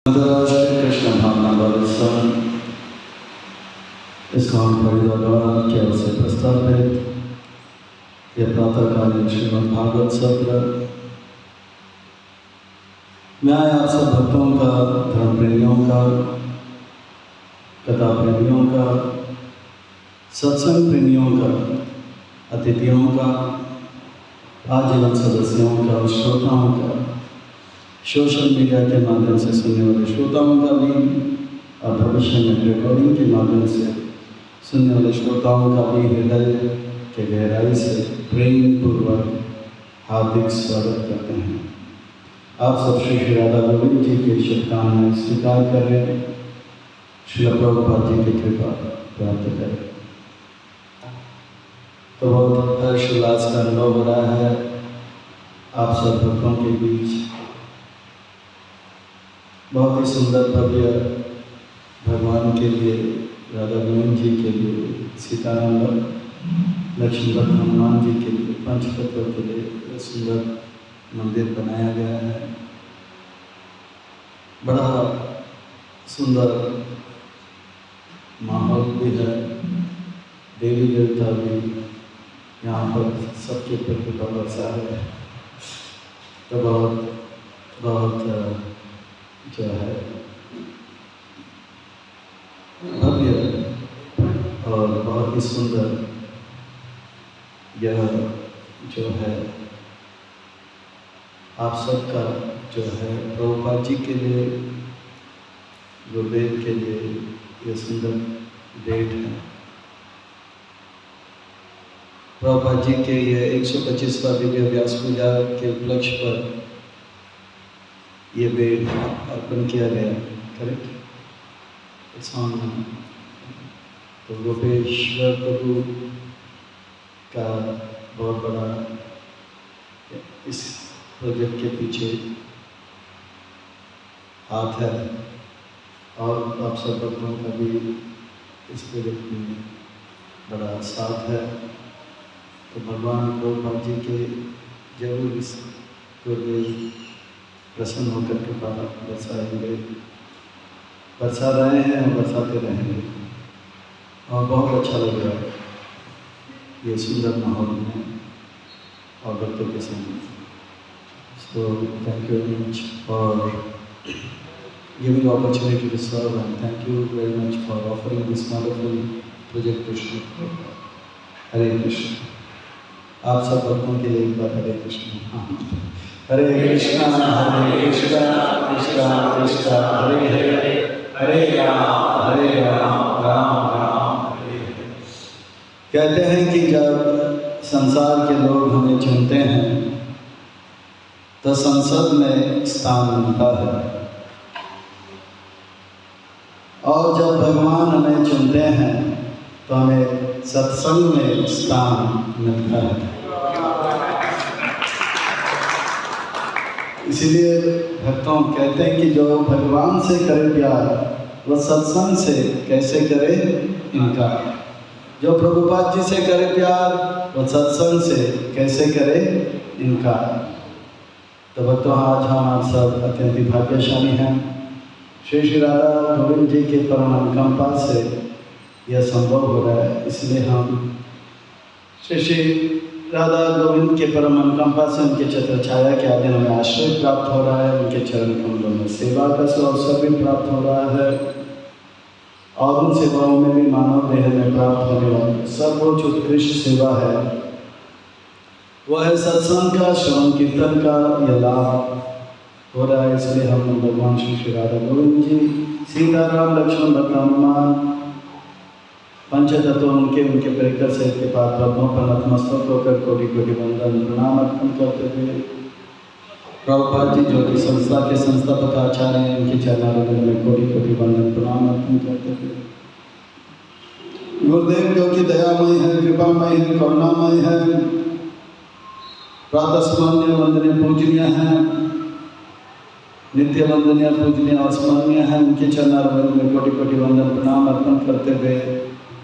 अंतर्राष्ट्रीय कृष्ण भावनामृतम इस्कॉन फरीदाबाद के ओर से प्रस्तावित यह प्रातःकालीन श्रीमद् भागवत सत्र। मैं आप सब भक्तों का, धर्म प्रेमियों का, कथा प्रेमियों का, सत्संग प्रेमियों का, अतिथियों का, आजीवन सदस्यों का, श्रोताओं का, सोशल मीडिया के माध्यम से सुनने वाले श्रोताओं का भी और भविष्य में रिकॉर्डिंग के माध्यम से सुनने वाले श्रोताओं का भी हृदय के गहराई से प्रेम पूर्वक हार्दिक स्वागत करते हैं। आप सब श्री श्री राधा गोविंद जी की शुभकामनाएं स्वीकार करें, श्री प्रभुपाद जी की कृपा प्राप्त करें। तो बहुत हर्ष उल्लास का अनुभव हो रहा है आप सब भक्तों के बीच। बहुत ही सुंदर भव्य भगवान के लिए, राधा गोविंद जी के लिए, सीताराम लक्ष्मण हनुमान जी के लिए, पंचतत्व के लिए सुंदर मंदिर बनाया गया है। बड़ा सुंदर माहौल भी है, देवी देवता भी यहाँ पर सबके प्रति बरसा है। तो बहुत जो है भव्य और बहुत ही सुंदर यह जो है आप सबका जो है प्रभुपाद जी के लिए, गुरुदेव के लिए यह सुंदर डेट है। प्रभुपाद जी के ये 125वां दिव्य व्यास पूजा के उपलक्ष्य पर ये वेद अर्पण किया गया। करेक्ट सामने तो गोपेश्वर प्रभु का बहुत बड़ा इस प्रोजेक्ट के पीछे हाथ है और आप सब भक्तों का भी इस प्रोजेक्ट में बड़ा साथ है। तो भगवान प्रभुपाद जी के जरूर इस गुरुदेव प्रसन्न होकर के बरसाएंगे, बरसा रहे हैं और बरसाते रहेंगे और बहुत अच्छा लग रहा है ये सुंदर माहौल में और भक्तों के संग। So thank you very much for giving opportunity to serve, and thank you very much for offering this wonderful project to Shri Prabhupada. हरे कृष्ण। आप सब भक्तों के लिए एक बार हरे कृष्ण। हरे कृष्णा कृष्णा कृष्णा हरे हरे, हरे राम राम राम हरे हरे। कहते हैं कि जब संसार के लोग हमें चुनते हैं तो संसद में स्थान मिलता है, और जब भगवान हमें चुनते हैं तो हमें सत्संग में स्थान मिलता है। इसीलिए भक्तों कहते हैं कि जो भगवान से करे प्यार वह सत्संग से कैसे करे इनकार, जो प्रभुपाद जी से करे प्यार वह सत्संग से कैसे करे इनकार। तो भक्तों आज हम आप सब अत्यंत भाग्यशाली हैं। श्री श्री राधा गोविंद जी के परम अनुकंपा से यह संभव हो रहा है। इसलिए हम श्री राधा गोविंद के परम अनुकंपा से उनके छत्र छाया के आधीन हमें आश्रय प्राप्त हो रहा है, उनके चरण कमलों में सेवा का अवसर भी प्राप्त हो रहा है और उन सेवाओं में भी मानव देह में प्राप्त होने वाली सर्वोच्च उत्कृष्ट सेवा है वह है सत्संग का, श्रवण कीर्तन का यह लाभ हो रहा है। इसलिए हम भगवान श्री श्री राधा गोविंद जी, सीताराम लक्ष्मण भक्त हनुमान पंचतत्व उनके परिकर से के पाद पद्मों पर नतमस्तक होकर कोटि कोटि वंदन प्रणाम अर्पण करते हुए प्रभुपाद जी जो कि संस्था के संस्थापक आचार्य हैं, उनके चरणारविंद में कोटि कोटि वंदन प्रणाम अर्पण करते हुए गुरुदेव जो कि दयामय है, कृपामय है, करुणामय है, प्रातः स्मरणीय वंदनीय पूजनीय है, नित्य वंदनीय पूजनीय और स्मरणीय है, उनके चरणारविंद में कोटि कोटि वंदन प्रणाम अर्पण करते हुए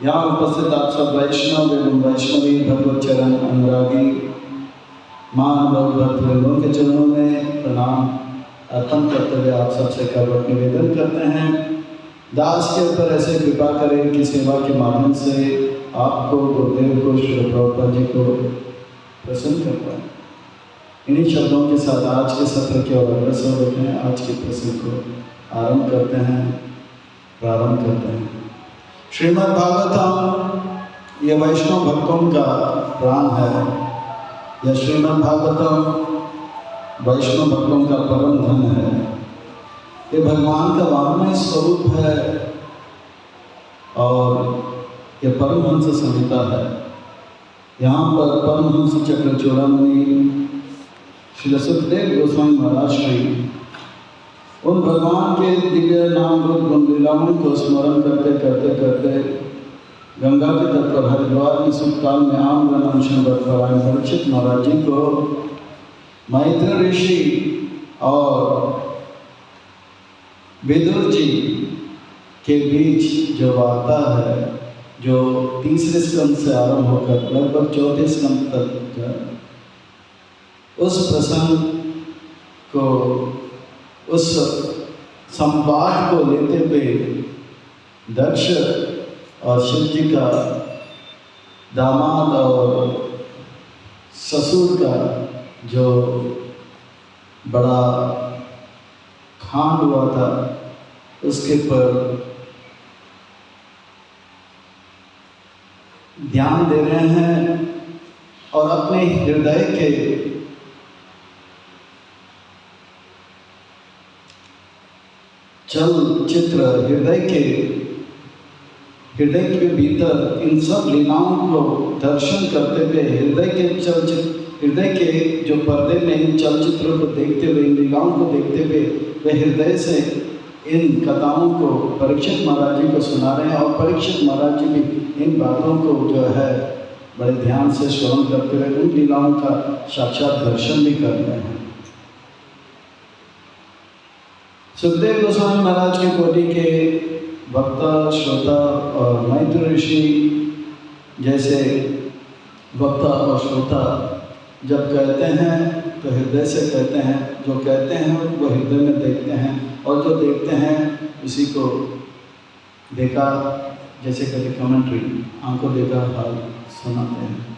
यहाँ उपस्थित आप सब वैष्णव एवं वैष्णवी भगवत चरण अनुरागी मान भक्त वृंदों के चरणों में प्रणाम अर्पण करते हुए आप सबसे करवट निवेदन करते हैं, दास के ऊपर ऐसे कृपा करें कि सेवा के माध्यम से आपको, गुरुदेव को, श्री प्रभुपाद जी को प्रसन्न कर पाए। इन्हीं शब्दों के साथ आज के सत्र की ओर अग्रसर होते हैं। आज के प्रसंग को आरंभ करते हैं, प्रारंभ करते हैं। श्रीमद् भागवतम ये वैष्णव भक्तों का प्राण है। यह श्रीमद् भागवतम वैष्णव भक्तों का परम धन है। ये भगवान का वाङ्मय स्वरूप है और यह परमहंस संहिता है। यहाँ पर परमहंस चक्र चूड़ामणि श्री सुखदेव गोस्वामी महाराज श्री उन भगवान के दिव्य नाम रूप गुण लीलाओं को स्मरण करते करते करते गंगा के तट पर हरिद्वार की सुखकाल में आम अनशन बरपरायण परीक्षित महाराज जी को मैत्र ऋषि और विदुर जी के बीच जो वार्ता है, जो तीसरे स्कंद से आरंभ होकर लगभग चौथे स्कंद तक, उस प्रसंग को, उस संवाद को लेते हुए दक्ष और शिव जी का दामाद और ससुर का जो बड़ा खांड हुआ था, उसके पर ध्यान दे रहे हैं और अपने हृदय के चलचित्र, हृदय के भीतर इन सब लीलाओं को दर्शन करते हुए, हृदय के जो पर्दे में इन चलचित्रों को देखते हुए, इन लीलाओं को देखते हुए वे हृदय से इन कथाओं को परीक्षित महाराज जी को सुना रहे हैं। और परीक्षित महाराज जी भी इन बातों को जो है बड़े ध्यान से श्रवण करते हुए उन लीलाओं का साक्षात दर्शन भी कर रहे हैं। सुखदेव गोस्वामी महाराज की कोटि के वक्ता, श्रोता और मैत्र ऋषि जैसे वक्ता और श्रोता जब कहते हैं तो हृदय से कहते हैं, जो कहते हैं वो हृदय में देखते हैं, और जो देखते हैं उसी को देखा, जैसे कहते कमेंट्री, आंखों देखा हाल सुनाते हैं।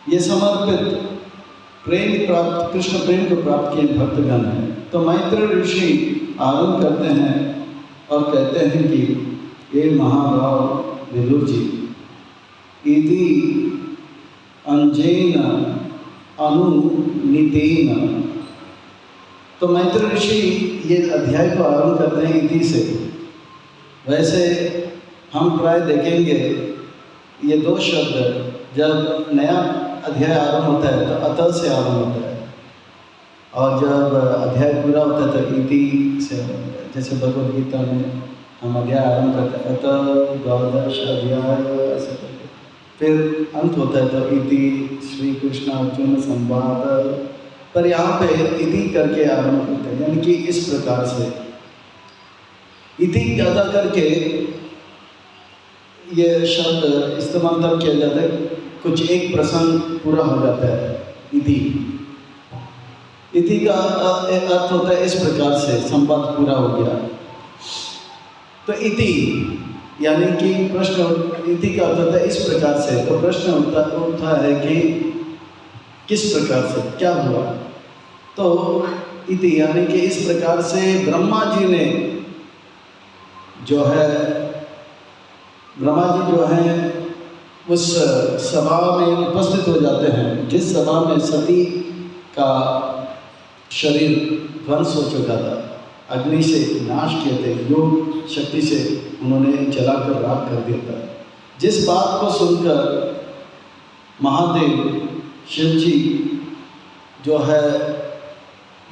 ये समर्पित प्रेम प्राप्त, कृष्ण प्रेम को प्राप्त किए भक्तगण हैं। तो मैत्र ऋषि आरंभ करते हैं और कहते हैं कि ये महाभाव विदुर जी इति अंजेन अनुनितेन। तो मैत्र ऋषि ये अध्याय को आरंभ करते हैं इति से। वैसे हम प्राय देखेंगे ये दो शब्द जब नया अध्याय आरंभ होता है तो अतः से आरंभ होता है, और जब अध्याय पूरा होता है तो इति से आरंभ होता है। जैसे भगवद गीता में हम अध्याय आरंभ करते हैं अतः द्वादश अध्याय ऐसे करके, फिर अंत होता है तो इति श्री कृष्ण अर्जुन संवाद, पर यहाँ पे इति करके आरंभ करते हैं, यानी कि इस प्रकार से इति ज़्यादा करके ये शब्द इस्तेमाल तब किया जाता है कुछ एक प्रसंग पूरा हो जाता है। इति का अर्थ होता है इस प्रकार से, संवाद पूरा हो गया। तो इति यानी कि प्रश्न, इति का अर्थ होता है इस प्रकार से। तो प्रश्न उठता है कि किस प्रकार से, क्या हुआ। तो इति यानी कि इस प्रकार से ब्रह्मा जी ने जो है, ब्रह्मा जी जो है उस सभा में उपस्थित हो जाते हैं जिस सभा में सती का शरीर ध्वंस हो चुका था, अग्नि से नाश किए थे, योग शक्ति से उन्होंने जलाकर राख कर दिया था। जिस बात को सुनकर महादेव शिव जी जो है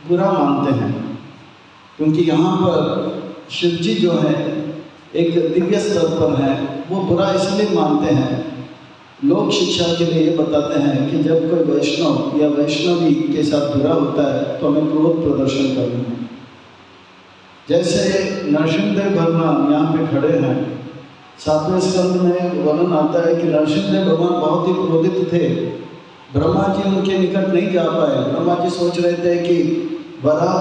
बुरा मानते हैं, क्योंकि यहाँ पर शिव जी जो है एक दिव्य स्तर पर हैं, वो बुरा इसलिए मानते हैं, लोक शिक्षा के लिए ये बताते हैं कि जब कोई वैष्णव या वैष्णवी के साथ बुरा होता है तो हमें क्रोध प्रदर्शन करना है। जैसे नरसिंहदेव भगवान यहाँ पे खड़े हैं, 7वें स्कंद में वर्णन आता है कि नरसिंहदेव भगवान बहुत ही क्रोधित थे। ब्रह्मा जी उनके निकट नहीं जा पाए। ब्रह्मा जी सोच रहे थे कि वराह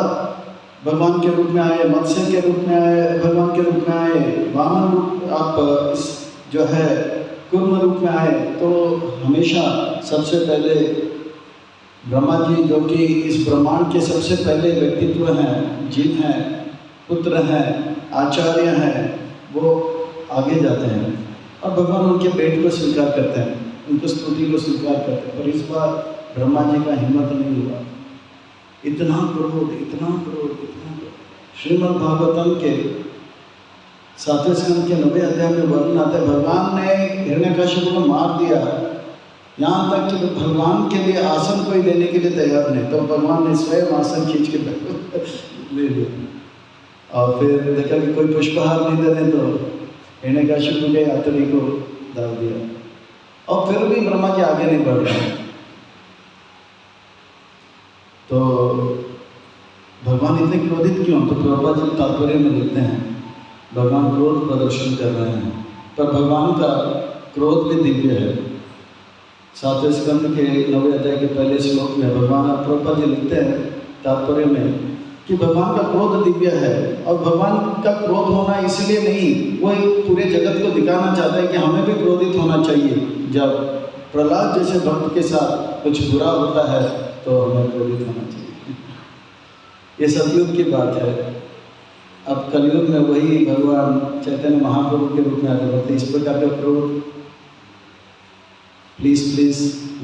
भगवान के रूप में आए, मत्स्य के रूप में आए, भगवान के रूप में आए, वामन रूप, आप इस जो है कूर्म रूप में आए, तो हमेशा सबसे पहले ब्रह्मा जी जो कि इस ब्रह्मांड के सबसे पहले व्यक्तित्व हैं, जीव हैं, पुत्र हैं, आचार्य हैं, वो आगे जाते हैं और भगवान उनके भेंट को स्वीकार करते हैं, उनकी स्तुति को स्वीकार करते हैं। पर इस बार ब्रह्मा जी का हिम्मत नहीं हुआ, इतना क्रोध, इतना क्रोध, इतना क्रोध। श्रीमद् भागवतम के 7वें स्कंद के 9वें अध्याय में वर्णन आता है, भगवान ने हिरण्यकश्यप को मार दिया, यहाँ तक कि भगवान के लिए आसन कोई देने के लिए तैयार नहीं, तो भगवान ने स्वयं आसन खींच के ले लिया और फिर देखा कि कोई पुष्पहार नहीं दे रहे, तो हिरण्यकश्यप के यात्री को डाल दिया और फिर भी ब्रह्मा जी आगे नहीं बढ़ रहे। तो भगवान इतने क्रोधित क्यों? तो प्रभुपाद जी तात्पर्य में लिखते हैं भगवान क्रोध प्रदर्शन कर रहे हैं, पर भगवान का क्रोध भी दिव्य है। 7वें स्कंद के 9वें अध्याय के पहले श्लोक में भगवान प्रभुपाद जी लिखते हैं तात्पर्य में कि भगवान का क्रोध दिव्य है, और भगवान का क्रोध होना इसलिए नहीं, वो पूरे जगत को दिखाना चाहता है कि हमें भी क्रोधित होना चाहिए। जब प्रहलाद जैसे भक्त के साथ कुछ बुरा होता है तो हमें क्रोधित होना चाहिए। ये सतयुग की बात है। अब कलयुग में वही भगवान चैतन्य महाप्रभु के रूप में आगे बढ़ते, इस प्रकार का क्रोध प्लीज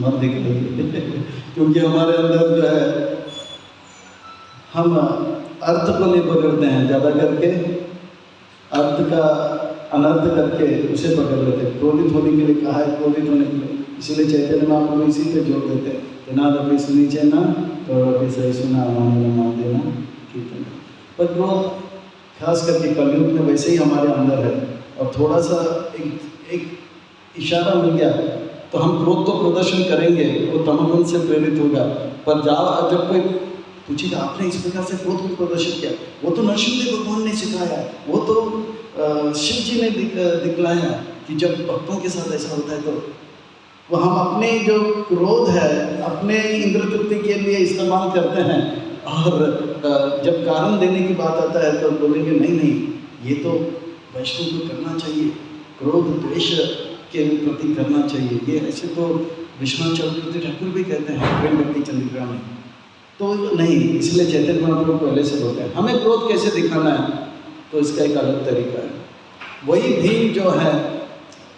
मत दिखाइए क्योंकि हमारे अंदर जो है हम अर्थ को नहीं पकड़ते हैं, ज़्यादा करके अर्थ का अनर्थ करके उसे पकड़ लेते हैं। क्रोधित होने के लिए कहा है, क्रोधित होने के लिए, इसीलिए चैतन्य महाप्रभु इसी पे जोर देते हैं कि ना रवि सुनी चैना तो रवि सही सुना माने न मान देना कीर्तन। पर क्रोध खास करके कलयुग में वैसे ही हमारे अंदर है, और थोड़ा सा एक इशारा मिल गया तो हम क्रोध तो प्रदर्शन करेंगे, वो तमोगुण से प्रेरित होगा। पर जब कोई पूछेगा आपने इस प्रकार से क्रोध को प्रदर्शित किया, वो तो नरसिंहदेव भगवान ने सिखाया, वो तो शिव जी ने दिखलाया कि जब भक्तों के साथ ऐसा होता है तो वो हम अपने जो क्रोध है अपने इंद्र तृप्ति के लिए इस्तेमाल करते हैं, और जब कारण देने की बात आता है तो बोलेंगे नहीं ये तो वैष्णव को करना चाहिए, क्रोध द्वेष के प्रति करना चाहिए। ये ऐसे तो विश्वनाथ चक्रवर्ती ठाकुर भी कहते हैं प्रेम भक्ति चंद्रिका में, तो नहीं, इसलिए चैतन्य महाप्रभु पहले से बोलते हैं हमें क्रोध कैसे दिखाना है, तो इसका एक अलग तरीका है। वही भीम जो है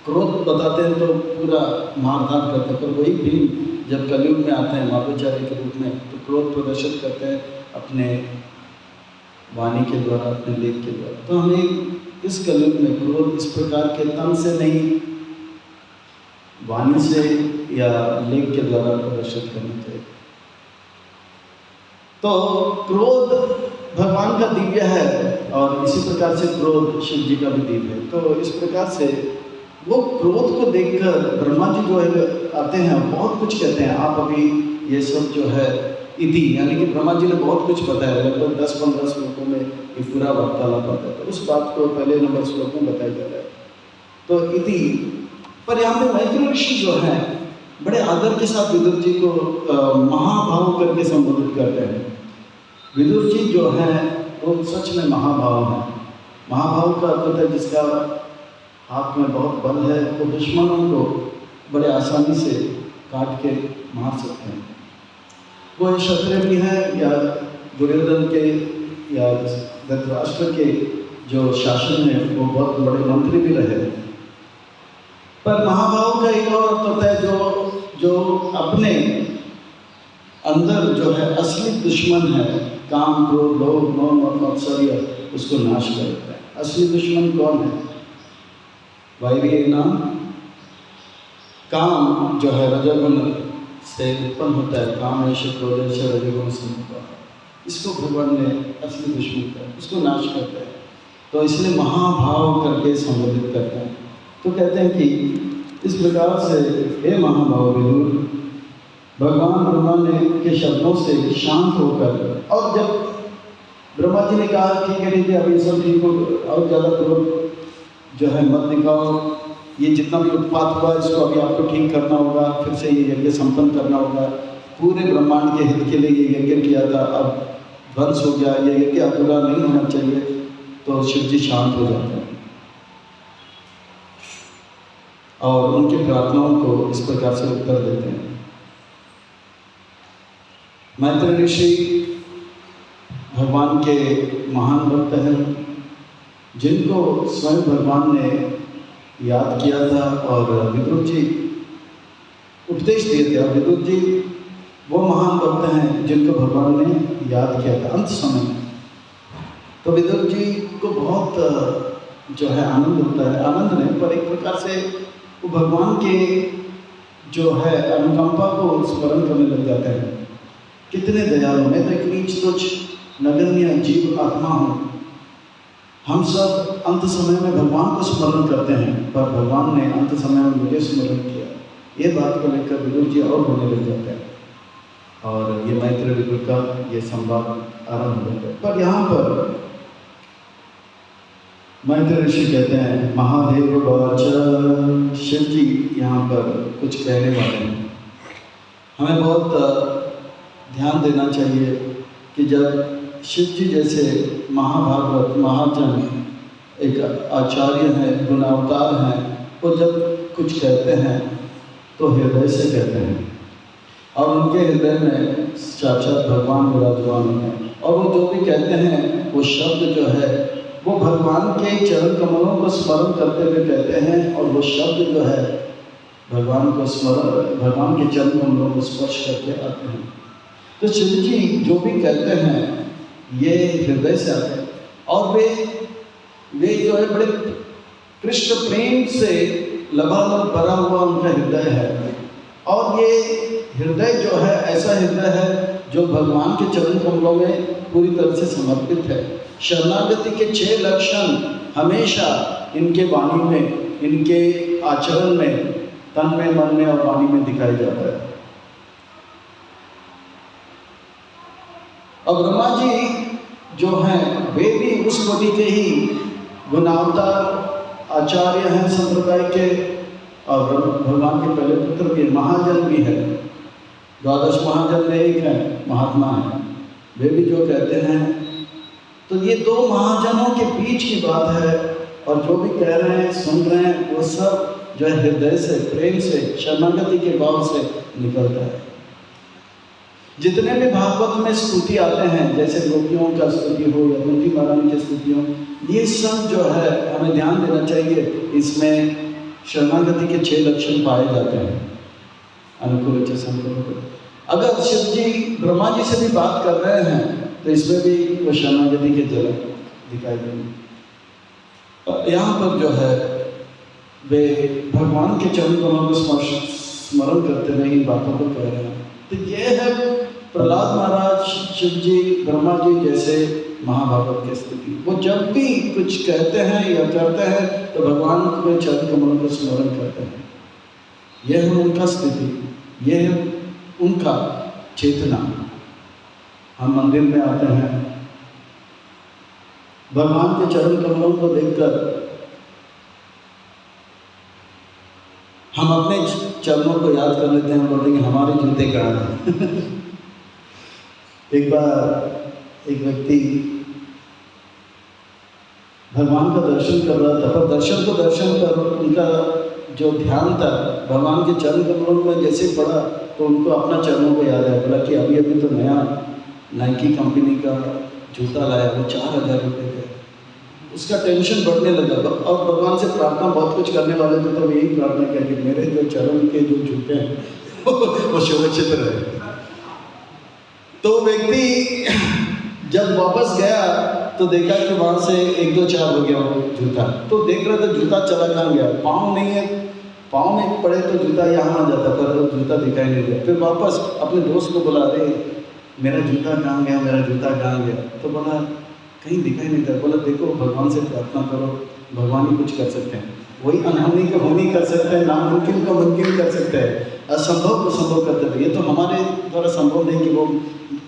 क्रोध बताते हैं तो पूरा मारधार करते हैं, पर वही भीम जब कलयुग में आते हैं माधवाचार्य के रूप में तो क्रोध प्रदर्शित करते हैं अपने वाणी के द्वारा, अपने लेख के द्वारा। तो हमें इस कलयुग में क्रोध इस प्रकार के तन से नहीं, वाणी से या लेख के द्वारा प्रदर्शित करना चाहिए। तो क्रोध भगवान का दिव्य है और इसी प्रकार से क्रोध शिव जी का भी दिव्य है। तो इस प्रकार से वो क्रोध को देखकर ब्रह्मा जी जो है आते हैं, बहुत कुछ कहते हैं। आप अभी ये सब जो है इति यानी कि ब्रह्मा जी ने बहुत कुछ बताया, लगभग 10-15 श्लोकों में ये पूरा वार्तालाप आता है, तो उस बात को पहले नंबर श्लोक में बताया जा रहा है। तो इति पर यहाँ पे मैत्री ऋषि जो है बड़े आदर के साथ विदुर जी को महाभाव करके संबोधित करते हैं। विदुर जी जो है वो सच में महाभाव है। महाभाव का अर्थ होता है जिसका हाथ में बहुत बल है, वो दुश्मनों को बड़े आसानी से काट के मार सकते हैं। वो क्षत्रिय भी हैं या दुर्योधन के या धृतराष्ट्र के जो शासन में वो बहुत बड़े मंत्री भी रहे। पर महाभाव का एक और अर्थ होता है जो अपने अंदर जो है असली दुश्मन है, काम क्रोध लोभ मोह और मत्सर्य, उसको नाश करता है। असली दुश्मन कौन है? वैरी नाम काम जो है रजोगुण से उत्पन्न होता है, काम ऐसे क्रोध से रजोगुण से होता है, इसको भगवान ने असली दुश्मन का उसको नाश करता है। तो इसलिए महाभाव करके संबोधित करते हैं। तो कहते हैं कि इस प्रकार से हे महाभाव विदुर, भगवान ब्रह्मा ने के शब्दों से शांत होकर, और जब ब्रह्मा जी ने कहा ठीक है अभी सब ठीक हो, और ज़्यादा क्रोध जो है मत दिखाओ, ये जितना भी उत्पात हुआ इसको अभी आपको ठीक करना होगा, फिर से ये यज्ञ संपन्न करना होगा, पूरे ब्रह्मांड के हित के लिए ये यज्ञ किया था, अब ध्वंस हो गया, ये यज्ञ अधूरा नहीं होना चाहिए, तो शिव जी शांत हो जाते हैं और उनकी प्रार्थनाओं को इस प्रकार से उत्तर देते हैं। मैत्रेय ऋषि भगवान के महान भक्त हैं, जिनको स्वयं भगवान ने याद किया था और विदुर जी उपदेश दिए थे। विदुर जी वो महान भक्त हैं जिनको भगवान ने याद किया था अंत समय में। तो विदुर जी को बहुत जो है आनंद होता है, आनंद नहीं पर एक प्रकार से वो भगवान के जो है अनुकंपा को स्मरण करने लग जाते हैं। कितने दयालु, मैं तो एक नीच तुच्छ नगण्य जीव आत्मा हूँ। हम सब अंत समय में भगवान को स्मरण करते हैं, पर भगवान ने अंत समय में मुझे स्मरण किया। ये बात को लेकर विदुर जी और रोने लग जाते हैं और ये मैत्रेय विदुर का ये संवाद आरंभ होता है। पर यहाँ पर मैत्रेय ऋषि कहते हैं, महादेव वाच, शिव जी यहाँ पर कुछ कहने वाले हैं। हमें बहुत ध्यान देना चाहिए कि जब शिव जी जैसे महाभागवत महाजन एक आचार्य हैं, गुणावतार हैं, वो जब कुछ कहते हैं तो हृदय से कहते हैं और उनके हृदय में साक्षात भगवान विराजमान हैं और वो जो भी कहते हैं वो शब्द जो है वो भगवान के चरण कमलों को स्मरण करते हुए कहते हैं और वो शब्द जो है भगवान को स्मरण, भगवान के चरण कमलों को स्पर्श करके आते हैं। तो शिव जी जो भी कहते हैं ये हृदय से आते हैं और वे जो है बड़े कृष्ण प्रेम से लबालब भरा हुआ उनका हृदय है और ये हृदय जो है ऐसा हृदय है जो भगवान के चरण कमलों में पूरी तरह से समर्पित है। शरणागति के 6 लक्षण हमेशा इनके वाणी में, इनके आचरण में, तन में, मन में और वाणी में दिखाई जाता है। और ब्रह्मा जी जो हैं वे भी उस कोटि के ही गुणावतार आचार्य हैं संप्रदाय के और भगवान के पहले पुत्र भी, महाजन भी है। 12 महाजन में एक है, महात्मा है, वे भी जो कहते हैं। तो ये 2 महाजनों के बीच की बात है और जो भी कह रहे हैं, सुन रहे हैं, वो सब जो है हृदय से, प्रेम से, शरणागति के भाव से निकलता है। जितने भी भागवत में स्तुति आते हैं, जैसे गोपियों का स्तुति हो या कुंती महारानी की स्तुति हो, ये सब जो है हमें ध्यान देना चाहिए। इसमें शरणागति के 6 लक्षण पाए जाते हैं। अनुकूल संकल्प, अगर शिव जी ब्रह्मा जी से भी बात कर रहे हैं तो इसमें भी वो शरणागति के झलक दिखाई देंगे। यहाँ पर जो है वे भगवान के चरण कमलों को स्मरण करते हुए इन बातों को कह रहे हैं। तो ये है प्रहलाद महाराज, शिव जी, ब्रह्मा जी जैसे महाभागवत की स्थिति। वो जब भी कुछ कहते हैं या करते हैं तो भगवान के चरण कमलों को स्मरण करते हैं। यह है उनका स्थिति, यह है उनका चेतना। हम मंदिर में आते हैं, भगवान के चरण कमलों को देखकर हम अपने चरणों को याद कर लेते हैं, बोलते हैं कि हमारे जूते कहाँ हैं। एक बार एक व्यक्ति भगवान का दर्शन कर रहा था, पर दर्शन को दर्शन पर उनका जो ध्यान था भगवान के चरण कमलों में जैसे पड़ा तो उनको अपना चरणों को याद आया। बोला कि अभी अभी तो नया नाइकी कंपनी का जूता लाया, वो 4000 रुपये का। उसका टेंशन बढ़ने लगा और भगवान से प्रार्थना बहुत कुछ करने वाले थे, तो यही प्रार्थना किया कि मेरे जो चरण के जो जूते हैं वो सुरक्षित रहे। तो व्यक्ति जब वापस गया तो देखा कि वहाँ से 1 2 4 हो गया वो जूता। तो देख रहा था जूता चला कहाँ गया, पाँव नहीं है, पाँव में पड़े तो जूता यहाँ आ जाता, पर वो जूता दिखाई नहीं दिया। फिर वापस अपने दोस्त को बुला रहे, मेरा जूता कहाँ गया, मेरा जूता कहाँ गया। तो बोला कहीं दिखाई नहीं था। बोला देखो भगवान से प्रार्थना करो, भगवान ही कुछ कर सकते हैं। वही अनहोनी को होनी कर सकते हैं, नामुमकिन को मुमकिन कर सकते हैं, असंभव को संभव करते थे। ये तो हमारे द्वारा संभव नहीं कि वो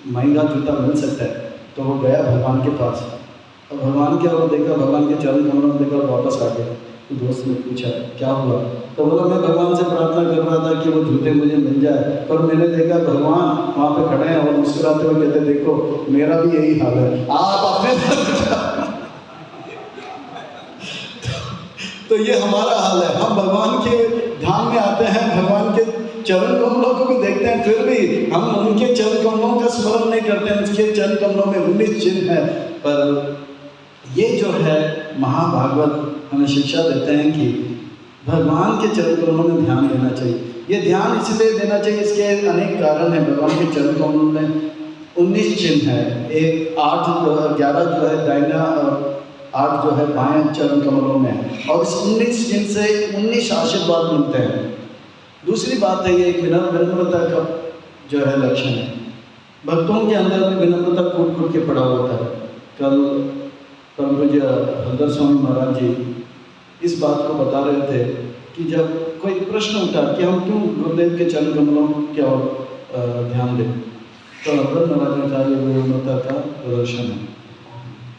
महंगा जूता मिल सकता है। तो वो गया भगवान के पास और भगवान के और देखा, भगवान के चरण कमलों में देखा और वापस आ गया। तो दोस्त ने पूछा क्या हुआ, तो बोला मैं भगवान से प्रार्थना कर रहा था कि वो जूते मुझे मिल जाए, पर मैंने देखा भगवान वहाँ पे खड़े हैं और मुस्कुराते हुए कहते देखो मेरा भी यही हाल है, आप अपने तो ये हमारा हाल है। हम भगवान के ध्यान में आते हैं, भगवान के चरण कमलों को भी देखते हैं, फिर भी हम उनके चरण कमलों का स्मरण नहीं करते हैं। उसके चरण कमलों में 19 चिन्ह है। पर ये जो है महाभागवत हमें शिक्षा देते हैं कि भगवान के चरण कमलों में ध्यान देना चाहिए। ये ध्यान इसलिए देना चाहिए, इसके अनेक कारण हैं। भगवान के चरण कमलों में 19 चिन्ह है, एक 8 11 जो है दाहिना और 8 जो है बाएं चरण कमलों में है, और इस 19 चिन्ह से 19 आशीर्वाद मिलते हैं। दूसरी बात है ये विनम्रता का जो है लक्षण है। भक्तों के अंदर में विनम्रता कूट कूट के पड़ा होता है। कल परम पूज्य हरदर स्वामी महाराज जी इस बात को बता रहे थे कि जब कोई प्रश्न उठा कि हम क्यों गुरुदेव के चरण कमलों की ओर ध्यान दें, तो हरदर महाराज ने कहा ये विनम्रता का प्रदर्शन है।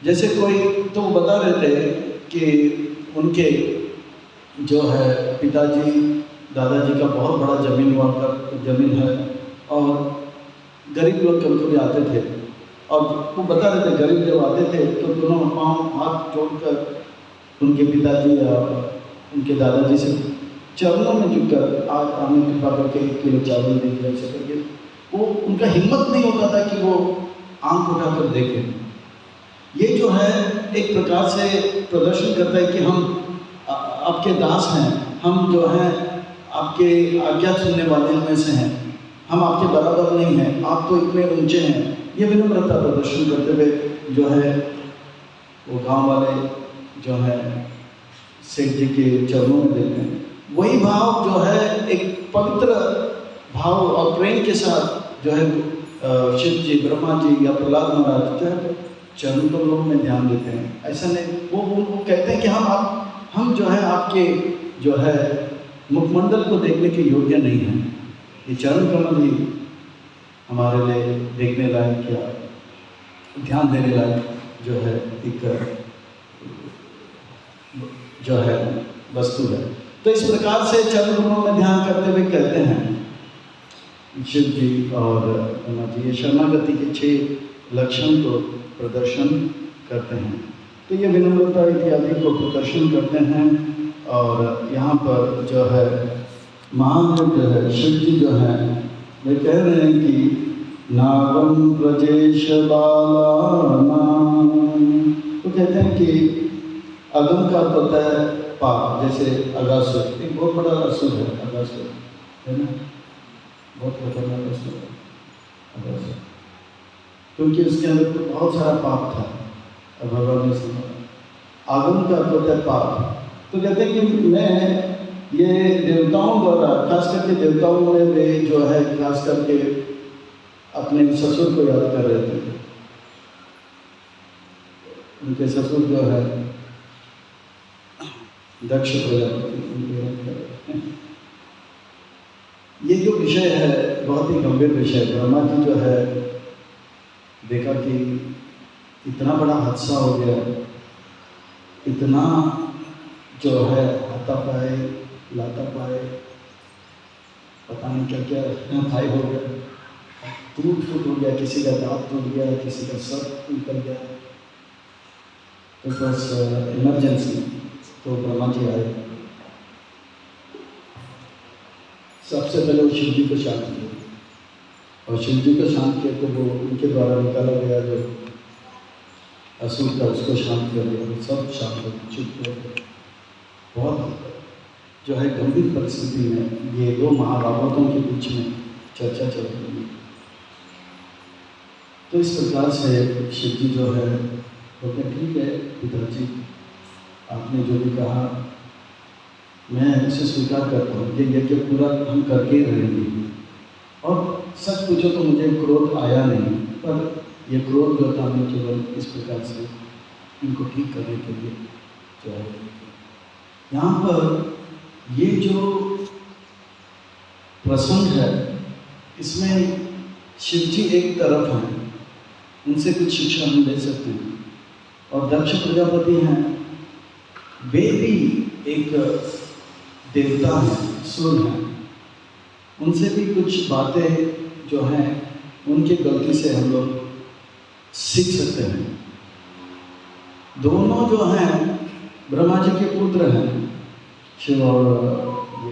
जैसे कोई तो वो बता रहे थे कि उनके जो है पिताजी दादाजी का बहुत बड़ा ज़मीन है, और गरीब लोग कभी कभी आते थे, और वो बता रहे थे गरीब जब आते थे तो दोनों पाँव हाथ जोड़कर उनके पिताजी या उनके दादाजी से चरणों में झुककर आज हमें कृपा करके 1 किलो चावल दे दिया, ऐसे करके वो उनका हिम्मत नहीं होता था कि वो आंख उठाकर देखें। ये जो है एक प्रकार से प्रदर्शन करता है कि हम आपके दास हैं, हम जो हैं आपके आज्ञा सुनने वाले में से हैं, हम आपके बराबर नहीं हैं, आप तो इतने ऊंचे हैं। ये विनम्रता प्रदर्शन करते हुए जो है वो गांव वाले जो है सेठ जी के चरणों में देते हैं। वही भाव जो है एक पवित्र भाव और प्रेम के साथ जो है शिव जी, ब्रह्मा जी या प्रहलाद महाराज जो है चरण कमलों में ध्यान देते हैं। ऐसा नहीं, वो कहते हैं कि हम जो है आपके जो है मुखमंडल को देखने के योग्य नहीं हैं। ये चरण कमल ही हमारे लिए देखने लायक या ध्यान देने लायक जो है एक जो है वस्तु है। तो इस प्रकार से चरण कमलों में ध्यान करते हुए कहते हैं शिव जी और ब्रह्मा जी ये शरणागति के 6 लक्षण को प्रदर्शन करते हैं। तो ये विनम्रता इत्यादि को प्रदर्शन करते हैं। और यहाँ पर जो है महादेव जो है शिव जी जो है वे कह रहे हैं कि नागम ब्रजेश बालानाम, तो कहते हैं कि अगम का होता है पाप, जैसे अगासुर, एक बहुत बड़ा असुर है अगासुर, है ना, बहुत खतरनाक असुर है अगासुर, क्योंकि उसके अंदर तो बहुत सारा पाप था। अब भगवान ने सुना आगम का होता है पाप। तो कहते हैं कि मैं ये देवताओं द्वारा, खास करके देवताओं में वे जो है खास करके अपने ससुर को याद कर रहे थे। उनके ससुर जो है दक्ष प्रजापति, उनके याद कर रहे हैं। ये जो विषय है बहुत ही गंभीर विषय। ब्रह्मा जी जो है देखा कि इतना बड़ा हादसा हो गया, इतना जो है हाथापाई लातापाई पता नहीं क्या क्या भाई हो गया, टूट फूट हो गया, किसी का दांत टूट गया, किसी का सर निकल गया। तो बस इमरजेंसी, तो ब्रह्मा जी आए, सबसे पहले वो शिव जी को शांत किया, और शिव जी को शांत किया तो वो उनके द्वारा निकाला गया जो असुर था उसको शांत कर दिया, सब शांत हो चुप हो गए। बहुत जो है गंभीर परिस्थिति में ये 2 महाभारतों के बीच में चर्चा चल रही है। तो इस प्रकार से शिव जी जो है बोलते ठीक है पिताजी, आपने जो भी कहा मैं इसे स्वीकार करता हूँ, ये यज्ञ पूरा हम करके ही रहेंगे। और सच पूछो तो मुझे क्रोध आया नहीं, पर ये क्रोध जो था मैं केवल इस प्रकार से इनको ठीक करने के लिए जो है। यहाँ पर ये जो प्रसंग है इसमें शिव जी एक तरफ हैं, उनसे कुछ शिक्षा हम ले सकते हैं, और दक्ष प्रजापति हैं, वे भी एक देवता हैं, सुर हैं, उनसे भी कुछ बातें जो हैं उनकी गलती से हम लोग सीख सकते हैं। दोनों जो हैं ब्रह्मा जी के पुत्र हैं, शिव और ये।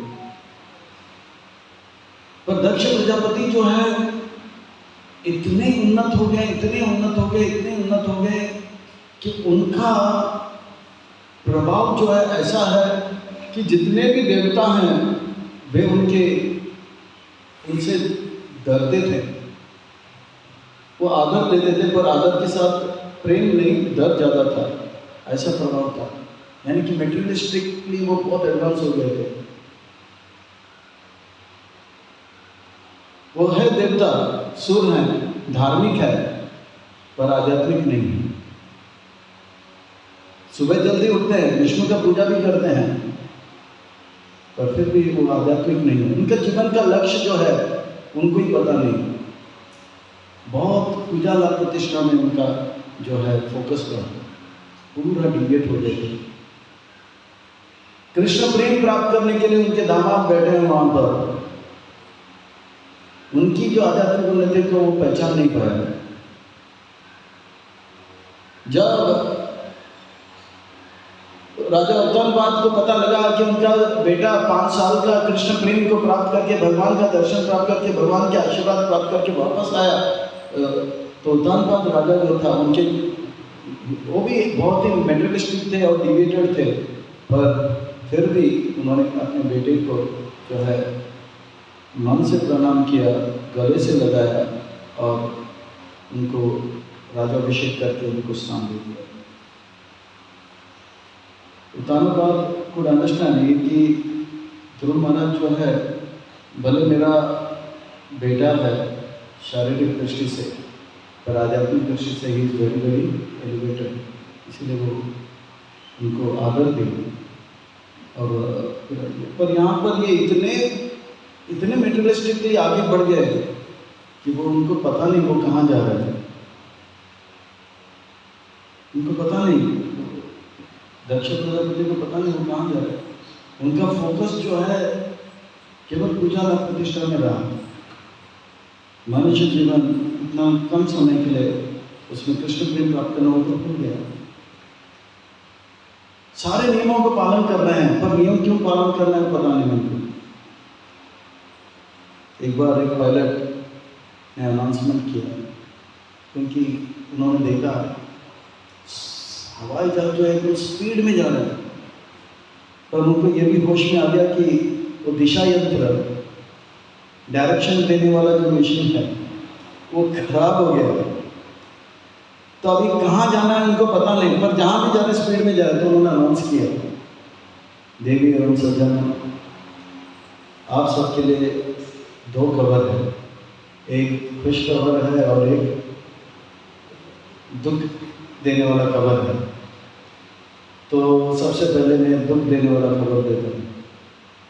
पर दक्ष प्रजापति जो है इतने उन्नत हो गए, इतने उन्नत हो गए, इतने उन्नत हो गए कि उनका प्रभाव जो है ऐसा है कि जितने भी देवता हैं वे उनसे डरते थे। वो आदर देते थे, पर आदर के साथ प्रेम नहीं, डर ज़्यादा था, ऐसा प्रभाव था। यानी कि मेटेरियलिस्टिकली वो बहुत एडवांस हो गए थे। वो है देवता, सुर है, धार्मिक है, पर आध्यात्मिक नहीं है। सुबह जल्दी उठते हैं, विष्णु का पूजा भी करते हैं, पर फिर भी वो आध्यात्मिक नहीं है। उनका जीवन का लक्ष्य जो है उनको ही पता नहीं। बहुत पूजा लाभ प्रतिष्ठा में उनका जो है फोकस रहा, पूरा डिविएट हो गए थे। कृष्ण प्रेम प्राप्त करने के लिए उनके दामाद बैठे हैं वहां पर, उनकी जो आध्यात्मिक उन्नति को वो पहचान नहीं पाया। जब राजा उत्तानपाद को पता लगा कि उनका बेटा 5 साल का कृष्ण प्रेम को प्राप्त करके, भगवान का दर्शन प्राप्त करके, भगवान के आशीर्वाद प्राप्त करके वापस आया, तो उत्तानपाद राजा जो था उनके, वो भी बहुत ही मेटेरियलिस्टिक थे और डिविएटेड थे, पर फिर भी उन्होंने अपने बेटे को जो है मन से प्रणाम किया, गले से लगाया और उनको राजाभिषेक करके उनको स्नान दे दिया। उत्तानपाद को अंडरस्टैंड कि ध्रुव महाराज जो है भले मेरा बेटा है शारीरिक दृष्टि से, पर आध्यात्मिक दृष्टि से he is very very elevated, इसलिए वो उनको आदर दी। और पर यहाँ पर ये इतने मेटेरियलिस्टिकली आगे बढ़ गए कि वो उनको पता नहीं वो कहाँ जा रहे हैं, उनको पता नहीं, दक्ष प्रजापति को पता नहीं वो कहाँ जा रहे हैं। उनका फोकस जो है केवल पूजा लाभ प्रतिष्ठा में रहा। मनुष्य जीवन इतना कम समय के लिए उसमें कृष्ण प्रेम प्राप्त करना होगा, भूल गया। सारे नियमों को पालन कर रहे हैं, पर नियम क्यों पालन कर रहे हैं पता नहीं उनको। एक बार एक पायलट ने अनाउंसमेंट किया, क्योंकि उन्होंने देखा हवाई जहाज जो है वो स्पीड में जा रहा है, पर उनको ये भी होश में आ गया कि वो दिशा यंत्र, डायरेक्शन देने वाला जो मशीन है वो खराब हो गया। तो अभी कहाँ जाना है उनको पता नहीं, पर जहाँ भी जा रहे स्पीड में जा रहे, तो उन्होंने अनाउंस किया, देवी एवं सज्जन आप सबके लिए 2 खबर है, एक खुश खबर है और एक दुख देने वाला खबर है। तो सबसे पहले मैं दुख देने वाला खबर देता हूँ।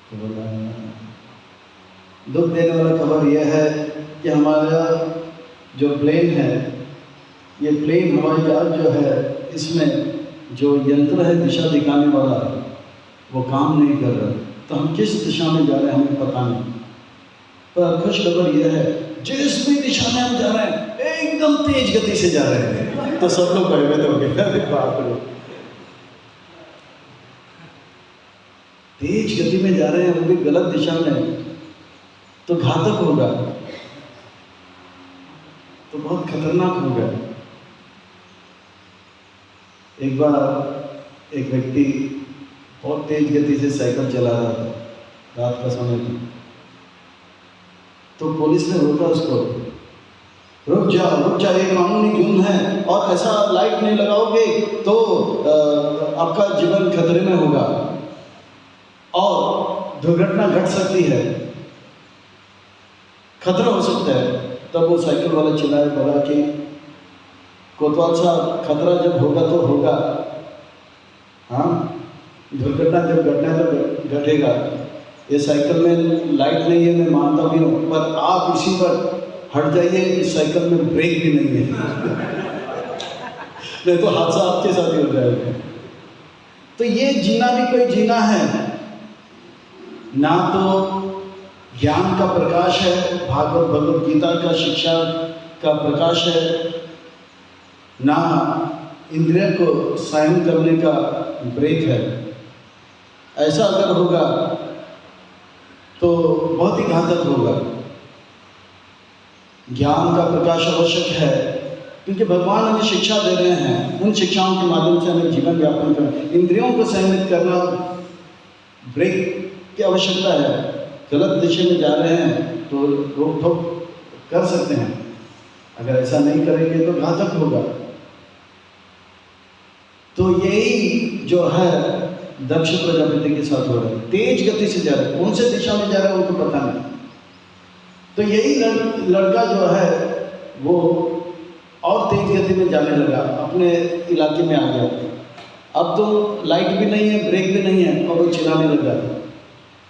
तो बोला दुख देने वाला खबर यह है कि हमारा जो प्लेन है, ये प्लेन हवाई जहाज जो है, इसमें जो यंत्र है दिशा दिखाने वाला वो काम नहीं कर रहा। तो हम किस दिशा में जा रहे हैं हमें पता नहीं। पर खुश खबर यह है जिस भी दिशा में हम जा रहे हैं एकदम तेज गति से जा रहे हैं। तो सब लोग भयभीत हो गए, अरे बाप रे, तेज गति में जा रहे हैं, वो भी गलत दिशा में, तो घातक होगा, तो बहुत खतरनाक होगा। एक बार एक व्यक्ति बहुत तेज गति से साइकिल चला रहा था, रात का समय था, तो पुलिस ने रोका उसको, रुक जा, ये कानूनी जुर्म है और ऐसा लाइट नहीं लगाओगे तो आपका जीवन खतरे में होगा और दुर्घटना घट सकती है, खतरा हो सकता है। तब वो साइकिल वाला चिल्लाया, बोला कि कोतवाल साहब, खतरा जब होगा तो होगा, हाँ, दुर्घटना जब घटना है तो घटेगा। ये साइकिल में लाइट नहीं है, मैं मानता भी हूँ, पर आप इसी पर हट जाइए, इस साइकिल में ब्रेक भी नहीं है नहीं तो हादसा आपके साथ ही हो जाएगा। तो ये जीना भी कोई जीना है ना, तो ज्ञान का प्रकाश है, भागवत भगवत गीता का शिक्षा का प्रकाश है, ना इंद्रिय को संयम करने का ब्रेक है। ऐसा अगर होगा तो बहुत ही घातक होगा। ज्ञान का प्रकाश आवश्यक है, क्योंकि भगवान हमें शिक्षा दे रहे हैं, उन शिक्षाओं के माध्यम से हमें जीवन यापन करना, इंद्रियों को संयमित करना, ब्रेक की आवश्यकता है। गलत दिशा में जा रहे हैं तो रोक ठोक कर सकते हैं, अगर ऐसा नहीं करेंगे तो घातक होगा। तो यही जो है दक्ष प्रजापति के साथ हो रहा है, तेज गति से जा रहा है, कौन से दिशा में जा रहा है उनको पता नहीं। तो यही लड़का जो है वो और तेज गति में जाने लगा, अपने इलाके में आ गया। अब तो लाइट भी नहीं है, ब्रेक भी नहीं है, और वो चिल्लाने लगा,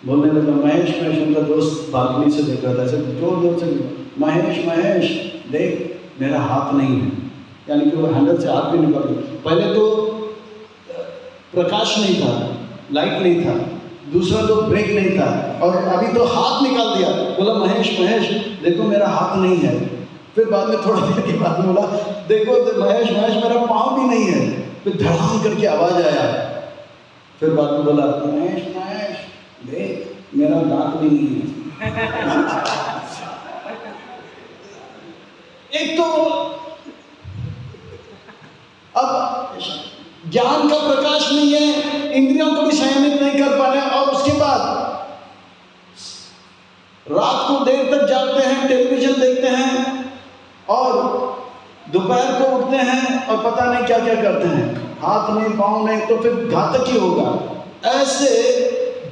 बोलने लगा महेश महेश। उनका दोस्त बालकनी से देख रहा था, ऐसे जोर जोर से महेश महेश देख मेरा हाथ नहीं है, यानी कि वो हैंडल से हाथ भी निकल गया। पहले तो प्रकाश नहीं था, लाइट नहीं था, दूसरा तो ब्रेक नहीं था, और अभी तो हाथ निकाल दिया, बोला महेश महेश देखो मेरा हाथ नहीं है। फिर बाद में थोड़ा देर के बाद बोला देखो महेश महेश मेरा पाँव भी नहीं है। फिर धड़ाम करके आवाज आया, फिर बाद में बोला महेश महेश देख मेरा दांत भी नहीं है। एक तो अब ज्ञान का प्रकाश नहीं है, इंद्रियों को भी संयमित नहीं कर पा रहे, और उसके बाद रात को देर तक जागते हैं, टेलीविजन देखते हैं, और दोपहर को उठते हैं और पता नहीं क्या क्या करते हैं, हाथ नहीं पाँव नहीं, तो फिर घातक ही होगा। ऐसे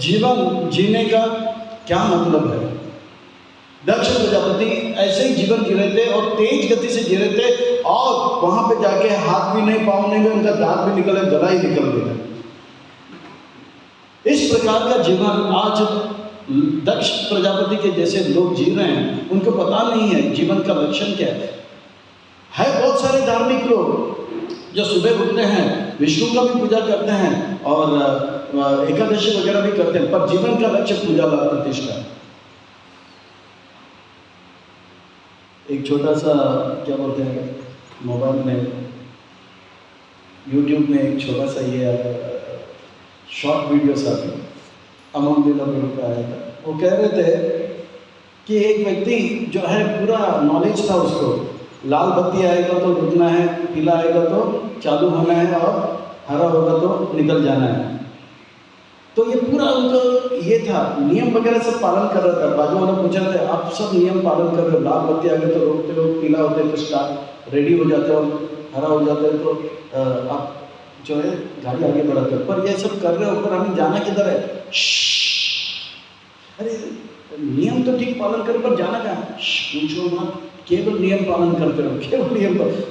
जीवन जीने का क्या मतलब है? दक्ष प्रजापति ऐसे ही जीवन जी रहे थे और तेज गति से जी रहे थे, और वहां पे जाके हाथ भी नहीं पाँव नहीं, उनका दांत भी निकले, गला ही निकल गया। इस प्रकार का जीवन आज दक्ष प्रजापति के जैसे लोग जी रहे हैं, उनको पता नहीं है जीवन का लक्षण क्या है। बहुत सारे धार्मिक लोग जो सुबह उठते हैं, विष्णु का भी पूजा करते हैं और एकादशी वगैरह भी करते हैं, पर जीवन का लक्ष्य पूजा लाभ प्रतिष्ठा। एक छोटा सा क्या बोलते हैं, मोबाइल में यूट्यूब में एक छोटा सा ये शॉर्ट वीडियोस आते हैं, अमन लीला का आया था। वो कह रहे थे कि एक व्यक्ति जो है पूरा नॉलेज था उसको, लाल बत्ती आएगा तो रुकना है, पीला आएगा तो चालू होना है, और हरा होगा तो निकल जाना है। तो ये पूरा उनको ये था, नियम वगैरह सब पालन कर रहा था। बाजू वाला पूछ रहे थे आप सब नियम पालन कर रहे हो, लाल बत्ती आ गए तो रोकते हो, पीला होते तो स्टार्ट रेडी हो जाते हो, हरा हो जाते हो तो आप जो है गाड़ी आगे बढ़ाते हो। पर ये सब कर रहे हो, पर हमें जाना किधर है? अरे नियम तो ठीक पालन करो, पर जाना कहाँ? पूछो मत, केवल नियम पालन करते रहो, केवल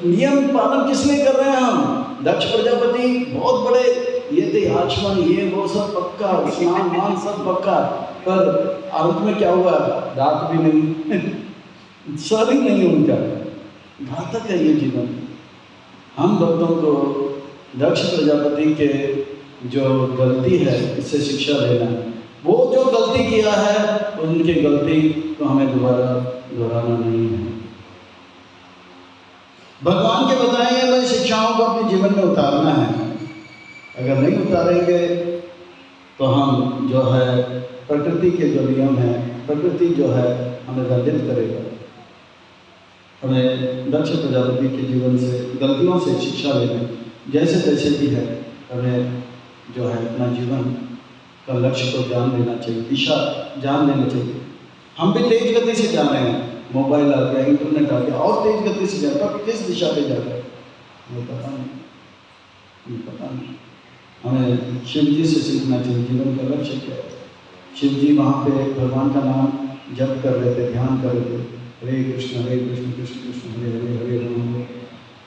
नियम पालन किस लिए कर रहे हैं हम? दक्ष प्रजापति बहुत बड़े ये थे, आचमन ये वो सब पक्का, स्नान मान सब पक्का, पर अंत में क्या हुआ? दांत भी नहीं, सर ही नहीं उनका। घातक है ये जीवन। हम भक्तों को दक्ष प्रजापति के जो गलती है इससे शिक्षा लेना है। वो जो गलती किया है उनकी गलती को हमें दोबारा दोहराना नहीं है। भगवान के बताए हुए शिक्षाओं को अपने जीवन में उतारना है। अगर नहीं उतारेंगे तो हम जो है प्रकृति के जो नियम हैं, प्रकृति जो है हमें दंडित करेगा। हमें दक्ष प्रजापति के जीवन से, गलतियों से शिक्षा लेना, जैसे तैसे भी है, हमें जो है अपना जीवन का लक्ष्य को जान लेना चाहिए, दिशा जान लेना चाहिए। हम भी तेज गति से जा रहे हैं, मोबाइल आ गया, इंटरनेट आ गया, और तेज गति से जा रहे हैं, पर किस दिशा पे जा रहे हैं हमें पता नहीं, पता नहीं। हमें शिव जी से सीखना चाहिए जीवन का लक्ष्य क्या है। शिव जी वहाँ पे भगवान का नाम जप कर रहे थे, ध्यान कर रहे थे, हरे कृष्ण कृष्ण कृष्ण हरे हरे हरे राम।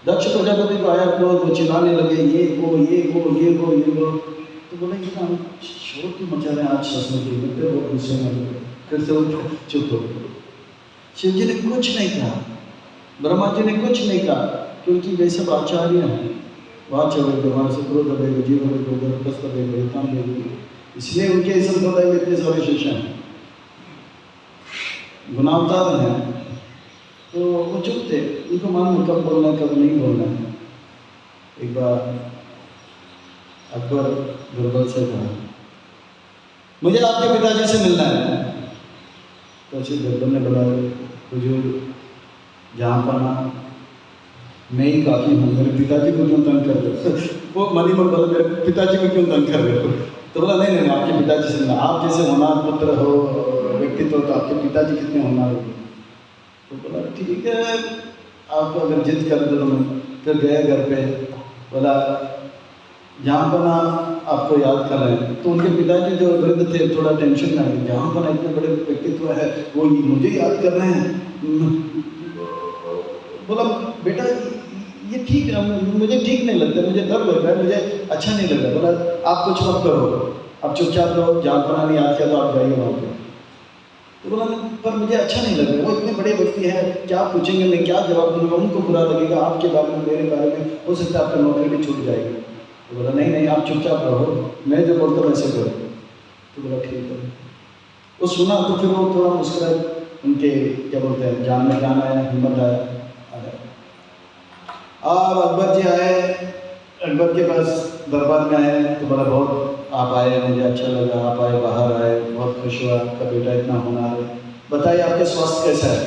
दक्ष प्रजापति को आया क्रोध, वो चिल्लाने लगे ये वो ये वो ये वो ये वो। तो बोले कि हम शोर क्यों मचा रहे हैं आज ससुर जी में? फिर वो गुस्से में फिर से वो चुप हो गए। शिव जी ने कुछ नहीं कहा, ब्रह्मा जी ने कुछ नहीं कहा, क्योंकि वे सब आचार्य हैं, वाचवेगो मनसो क्रोधवेगो जीववेगो गर्भस्थवेगो हितांवेगो। इसलिए उनके इस संप्रदाय में इतने सारे शिष्य हैं, गुणावतार हैं, तो वो चुप थे, उनको मालूम कब बोलना है कब नहीं बोलना है। एक बार अकबर बीरबल से कहा, मुझे आपके पिताजी से मिलना है। तो श्री बीरबल ने बोला, हुजूर जहाँ पाना मैं ही काफ़ी हूँ, मेरे पिताजी को क्यों तंग कर रहे हो? वो मनी में बोला, मेरे पिताजी को क्यों तंग कर रहे हो? तो बोला नहीं नहीं, आपके पिताजी से मिलना, आप जैसे होनहार पुत्र हो, व्यक्तित्व, तो आपके पिताजी कितने होनहार हो। तो बोला ठीक है, आप अगर जिद कर दो। फिर गए घर पे, बोला जहाँ पर आपको याद कर रहे हैं। तो उनके पिताजी जो वृद्ध थे थोड़ा टेंशन में आए, जहाँ पर इतने बड़े व्यक्तित्व है वो मुझे याद कर रहे हैं। बोला बेटा ये ठीक है, मुझे ठीक नहीं लगता, मुझे डर लग रहा है, मुझे अच्छा नहीं लग रहा। बोला आप कुछ मत करो, आप चुपचाप रहो, जहाँ पर नहीं याद किया तो आप जाइए वहाँ पर। तो बोला पर मुझे अच्छा नहीं लग रहा, वो इतने बड़े व्यक्ति हैं, क्या पूछेंगे, मैं क्या जवाब दूंगा, उनको बुरा लगेगा, आपके बारे में मेरे बारे में हो सकता है आपका नौकरी भी छूट जाएगी। तो बोला नहीं नहीं, आप चुपचाप रहो, मैं जो बोलता हूँ वैसे करो। तो बोला ठीक है। वो सुना तो फिर वो थोड़ा मुस्कुराए, उनके क्या बोलते हैं जान में जान आया, हिम्मत आया। अब अकबर जी आए, अकबर के पास दरबार में आए तो बोला बहुत आप आए, मुझे अच्छा लगा, आप आए, बाहर आए, बहुत खुश हुआ, आपका बेटा इतना होनहार है, बताइए आपके स्वास्थ्य कैसा है?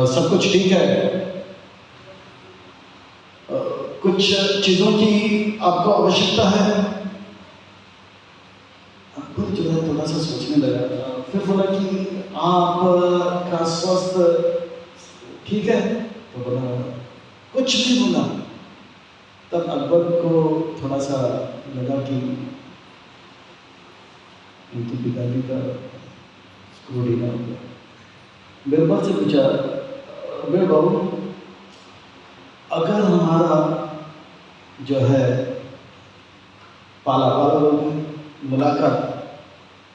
सब कुछ ठीक है? कुछ चीज़ों की आपको आवश्यकता है? अकबर जो है थोड़ा सा सोचने लगा, फिर बोला कि आपका स्वास्थ्य ठीक है? तो बोला कुछ नहीं बोला। तब अकबर को थोड़ा सा लगा कि उनके पिताजी का स्क्रू ढीला हो गया। बीरबल से पूछा, बीरबल अगर हमारा जो है पाला मुलाकात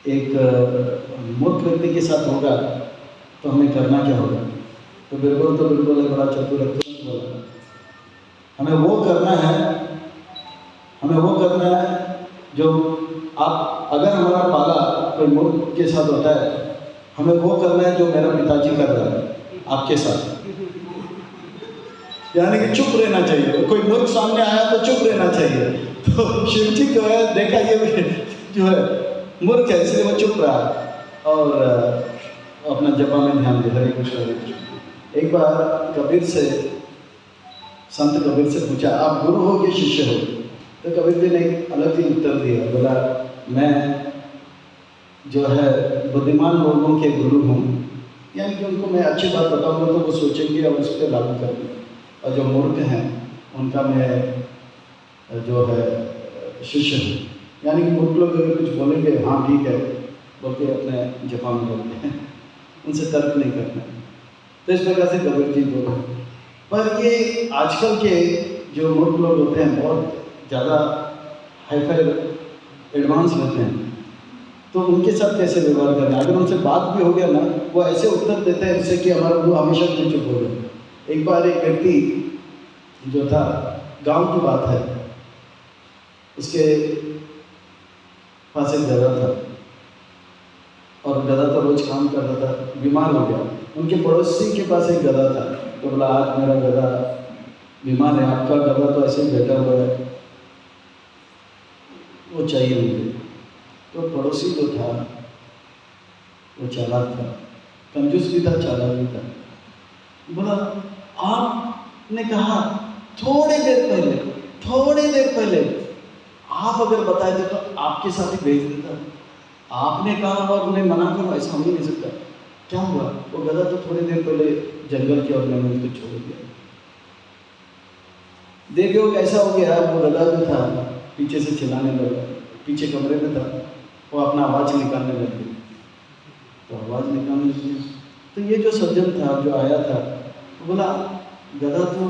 एक मूर्ख व्यक्ति के साथ होगा तो हमें करना क्या होगा? तो बिल्कुल बड़ा चतुर बोला, हमें वो करना है जो आप, अगर हमारा पाला कोई मूर्ख के साथ होता है, हमें वो करना है जो मेरा पिताजी कर रहा है आपके साथ। यानी कि चुप रहना चाहिए, कोई मूर्ख सामने आया तो चुप रहना चाहिए। तो शिव जी जो है देखा ये जो है मूर्ख है, इसलिए वो चुप रहा और अपना जपा में ध्यान दिया, हरे कृष्ण हरे कृष्ण। एक बार संत कबीर से पूछा, आप गुरु हो कि शिष्य हो? तो कबीर जी ने अलग ही उत्तर दिया, बोला मैं जो है बुद्धिमान लोगों के गुरु हूँ, यानी कि उनको मैं अच्छी बात बताऊंगा तो वो सोचेंगे और उस पर लागू करेंगे, और जो मूर्ख हैं उनका मैं जो है शिष्य हूँ। यानी कि मूर्ख लोग अगर कुछ बोलेंगे हाँ ठीक है बोल के अपने जपा में बोलते हैं, उनसे तर्क नहीं करना। तो इस प्रकार से कबीर जी बोले। पर ये आजकल के जो मूर्ख लोग होते हैं बहुत ज़्यादा हाईफाई एडवांस होते हैं, तो उनके साथ कैसे व्यवहार करना? अगर उनसे बात भी हो गया ना, वो ऐसे उत्तर देते हैं जिससे कि हमारा मुँह हमेशा के लिए चुप हो गया। एक बार एक व्यक्ति जो था, गांव की बात है, उसके पास एक गधा था और गधा तो रोज काम कर रहा था, बीमार हो गया। उनके पड़ोसी के पास एक गधा था, तो बोला आज मेरा गधा बीमार है, आपका गधा तो ऐसे ही बैठा हुआ है, वो चाहिए मुझे। तो पड़ोसी जो था वो चालाक था, कंजूस भी था, चालाक भी था। बोला आपने कहा थोड़ी देर पहले आप अगर बताए थे तो आपके साथ ही भेज देता, आपने कहा और उन्हें मना करो, ऐसा हो ही नहीं सकता। क्या हुआ? वो गधा तो थोड़ी देर पहले जंगल की ओर मैंने उसको छोड़ दिया। देखो कैसा हो गया, वो गधा जो था पीछे से चिल्लाने लगा, पीछे कमरे में था, वो अपना आवाज़ निकालने लग गया। तो आवाज़ निकालने लगी तो ये जो सज्जन था जो आया था, तो बोला गधा तो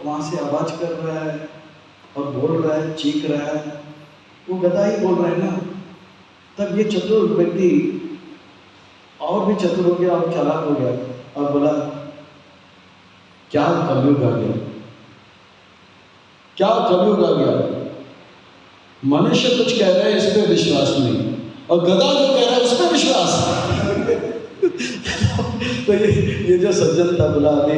वहाँ से आवाज़ कर रहा है और बोल रहा है, चीख रहा है, वो गधा ही बोल रहा है ना। तब ये चतुर व्यक्ति और भी चतुर हो गया और चालाक हो गया और बोला क्या कलयुग आ गया, क्या कलयुग आ गया। मनुष्य कुछ कह रहा है, इस पे विश्वास नहीं, और गधा जो कह रहा है उस पर विश्वास। तो ये जो सज्जन था बोला अभी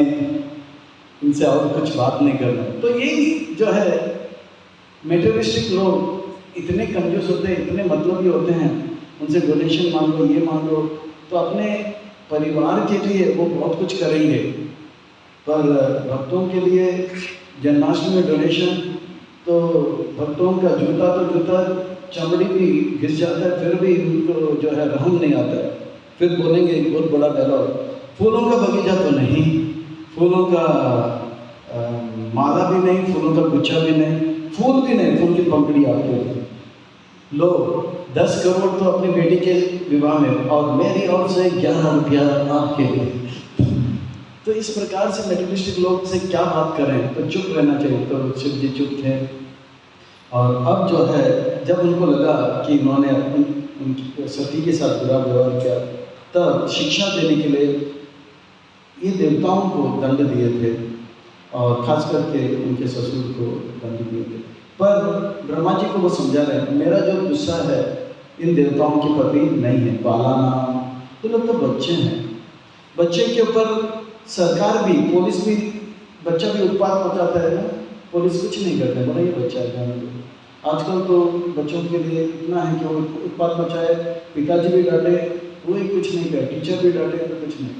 इनसे और कुछ बात नहीं करना। तो यही जो है मेटेरियलिस्टिक लोग इतने कंजूस होते हैं, इतने मतलबी होते हैं, उनसे डोनेशन मांग लो, ये मांग लो, तो अपने परिवार के लिए वो बहुत कुछ करेंगे, पर भक्तों के लिए जन्माष्टमी में डोनेशन, तो भक्तों का जूता तो जूता, चमड़ी भी घिस जाता है, फिर भी उनको जो है रहम नहीं आता है। फिर बोलेंगे एक बहुत बड़ा डायलॉग, फूलों का बगीचा तो नहीं, फूलों का माला भी नहीं, फूलों का गुच्छा भी नहीं, फूल भी नहीं, फूल की पंखड़ी आपके लिए लो, 10 करोड़ तो अपनी बेटी के विवाह में, और मेरी ओर से 11 रुपया आपके लिए। तो इस प्रकार से मेटेरियलिस्टिक लोग से क्या बात करें, तो चुप रहना चाहिए। तो शिव जी चुप थे, और अब जो है जब उनको लगा कि इन्होंने उनकी सती के साथ बुरा व्यवहार किया, तब शिक्षा देने के लिए ये देवताओं को दंड दिए थे, और खास करके उनके ससुर को दंड दिए थे। पर ब्रह्मा जी को वो समझा रहे हैं, मेरा जो गुस्सा है इन देवताओं के प्रति नहीं है, पालाना, तो लोग तो बच्चे हैं, बच्चे के ऊपर सरकार भी, पुलिस भी, बच्चा भी उत्पात मचाता है ना, पुलिस कुछ नहीं करते, बोला ये बच्चा है। आजकल तो बच्चों के लिए इतना है कि वो उत्पात मचाए, पिताजी भी डांटे, वो ही कुछ नहीं करे, टीचर भी डांटे तो कुछ नहीं,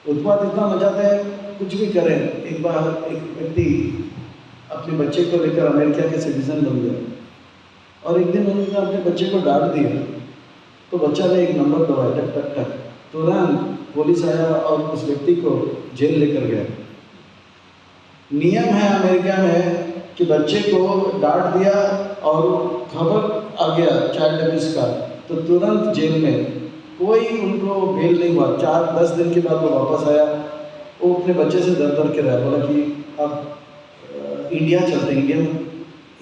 उत्पात इतना मचाते हैं, कुछ भी करें। एक बार एक व्यक्ति अपने बच्चे को लेकर अमेरिका के सिटीजन बन गया, और एक दिन उन्होंने अपने बच्चे को डांट दिया, तो बच्चा ने एक नंबर दबाया, टक टक टक, तुरंत पुलिस आया और उस व्यक्ति को जेल लेकर गया। नियम है अमेरिका में कि बच्चे को डांट दिया और खबर आ गया चाइल्ड अब्यूज का, तो तुरंत जेल में, कोई उनको बेल नहीं हुआ। 4-10 दिन के बाद वो वापस आया, वो अपने बच्चे से दर दर के रहा, बोला कि अब इंडिया चलते हैं, इंडिया में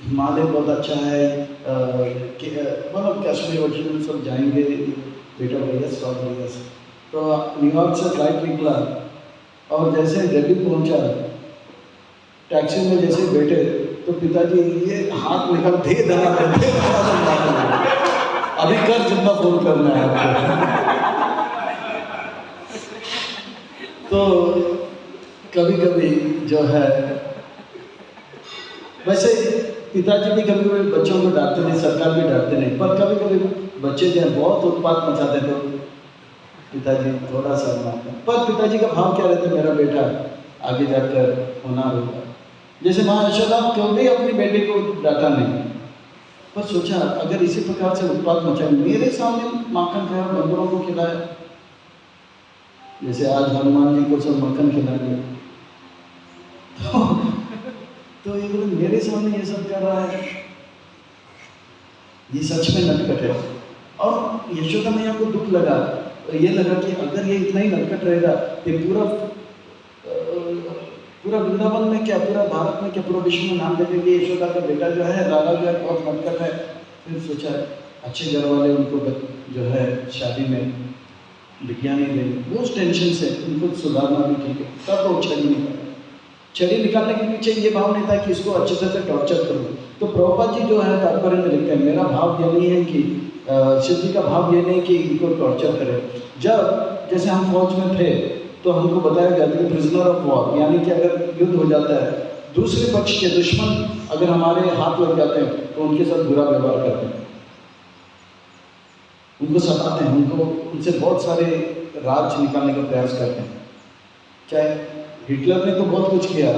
हिमालय बहुत अच्छा है, मतलब कश्मीर वश्मीर सब जाएंगे, बेटा भैया सब भैया। तो न्यूयॉर्क से फ्लाइट निकला, और जैसे दिल्ली पहुंचा, टैक्सी में जैसे बैठे, तो पिताजी ये हाथ निकाल दे धरा, अभी कर जितना फोन करना है आपको। तो कभी कभी जो है, वैसे पिताजी भी कभी कभी बच्चों को डांटते नहीं, सरकार भी डांटते नहीं, पर कभी कभी बच्चे जो है बहुत उत्पात मचाते, तो पिताजी थोड़ा सा मारते, पर पिताजी का भाव क्या रहता है, मेरा बेटा आगे जाकर होना होगा। जैसे माँ यशोदा कभी अपनी बेटी को डांटा नहीं, पर सोचा अगर इसी प्रकार से उत्पात मचाए, मेरे सामने माखन खाया, बंदरों को खिलाया, जैसे आज हनुमान जी को सब मक्खन खिलाएंगे, तो ये बोले मेरे सामने ये सब कर रहा है, ये सच में नटखट है। और यशोदा मैया को दुख लगा, ये लगा कि अगर ये इतना ही नटखट रहेगा, ये पूरा वृंदावन में क्या, पूरा भारत में क्या, पूरा विश्व में नाम देंगे यशोदा का बेटा जो है, लाला जो है बहुत नटखट है। फिर सोचा अच्छे घर वाले उनको जो है शादी में बिटिया नहीं देंगे, उस टेंशन से उनको सुधारना भी ठीक है। तब वो छड़ी निकालने के पीछे ये भाव नहीं था कि इसको अच्छे से टॉर्चर करूँ। तो प्रभुपाद जी जो है तात्पर्य में लिखते हैं, मेरा भाव ये नहीं है कि शिव जी का भाव ये नहीं कि इनको टॉर्चर करें। जब जैसे हम फौज में थे तो हमको बताया गया कि प्रिजनर ऑफ वॉर, यानी कि अगर युद्ध हो जाता है, दूसरे पक्ष के दुश्मन अगर हमारे हाथ लग जाते हैं तो उनके साथ बुरा व्यवहार करते हैं, उनको सताते हैं, उनको उनसे बहुत सारे राज निकालने का प्रयास करते हैं। चाहे हिटलर ने तो बहुत कुछ किया,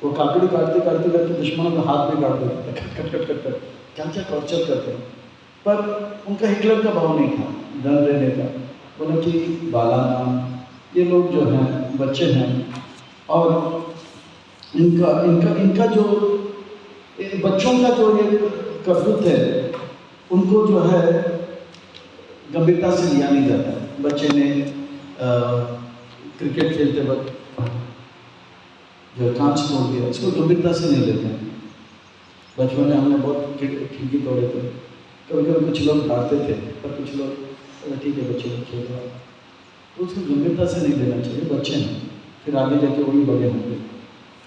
वो काकड़ी काटते काटते करते दुश्मनों का हाथ भी काट देते, कट कट कट कट क्या क्या टॉर्चर करते हैं। पर उनका हिटलर का भाव नहीं था दंड देने का, बोला कि बालाना ये लोग जो हैं बच्चे हैं, और इनका जो बच्चों का जो ये करतूत है उनको जो है गंभीरता से लिया नहीं जाता। बच्चे ने क्रिकेट खेलते वक्त जो कांच तोड़ दिया, इसको गंभीरता से नहीं लेते हैं। बचपन में हमने बहुत खिड़की तोड़े थे, कभी कभी कुछ लोग डांटते थे, पर कुछ लोग ठीक है बच्चे को खेल रहा है, तो उसको गंभीरता से नहीं लेना चाहिए। बच्चे हैं, फिर आगे जाके वही बड़े होंगे,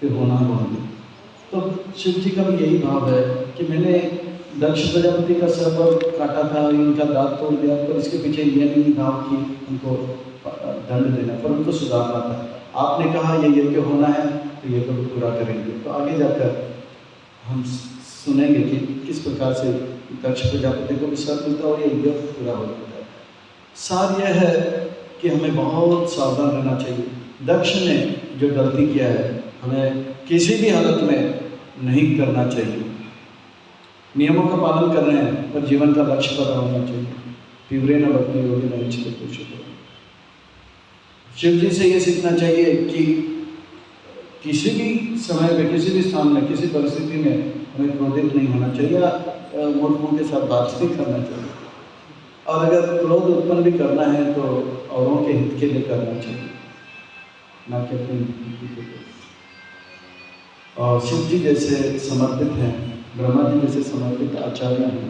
फिर होना होंगे। तो शिव जी का भी यही भाव है कि मैंने दक्ष प्रजापति का सर काटा था, इनका दांत तोड़ दिया, पर इसके पीछे ये नहीं था कि उनको दंड देना, पर उनको सुधारना था। आपने कहा ये यज्ञ होना है तो ये तो पूरा करेंगे। तो आगे जाकर हम सुनेंगे कि किस प्रकार से दक्ष प्रजापति को भी सर मिलता है और ये यज्ञ पूरा हो जाता है। सार यह है कि हमें बहुत सावधान रहना चाहिए। दक्ष ने जो गलती किया है हमें किसी भी हालत में नहीं करना चाहिए। नियमों का पालन कर रहे हैं पर जीवन का लक्ष्य पता होना चाहिए। तीव्रे न भक्ति योगी न इच्छित पुरुष। शिव जी से ये सीखना चाहिए कि किसी भी समय में, किसी भी स्थान में, किसी परिस्थिति में हमें क्रोधित नहीं होना चाहिए, मूर्ख मुँह के साथ बात नहीं करना चाहिए। और अगर क्रोध उत्पन्न भी करना है तो औरों के हित के लिए करना चाहिए, ना कि अपनी हित के लिए। और शिव जी जैसे समर्पित हैं, ब्रह्मा जी जैसे समर्पित आचार्य हैं,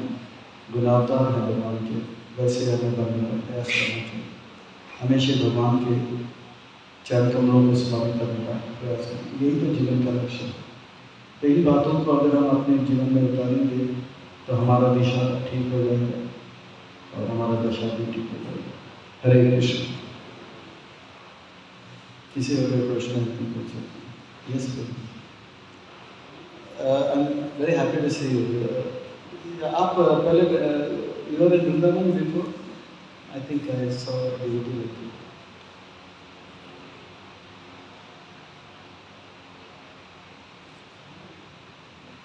गुणावतार हैं भगवान के, वैसे हमें बनने का प्रयास करना चाहिए। हमेशा भगवान के चरण कमलों को स्मरण करने का प्रयास करें, यही तो जीवन का लक्ष्य है। तो इन बातों को अगर हम अपने जीवन में उतारेंगे तो हमारा दिशा ठीक हो जाएगा और हमारा दशा भी ठीक हो जाएगा। हरे कृष्ण। किसी और प्रश्न पूछ सकते हैं? Yes please. I am very happy to see you. आप पहले you are in Vrindavan before? I think I saw the video.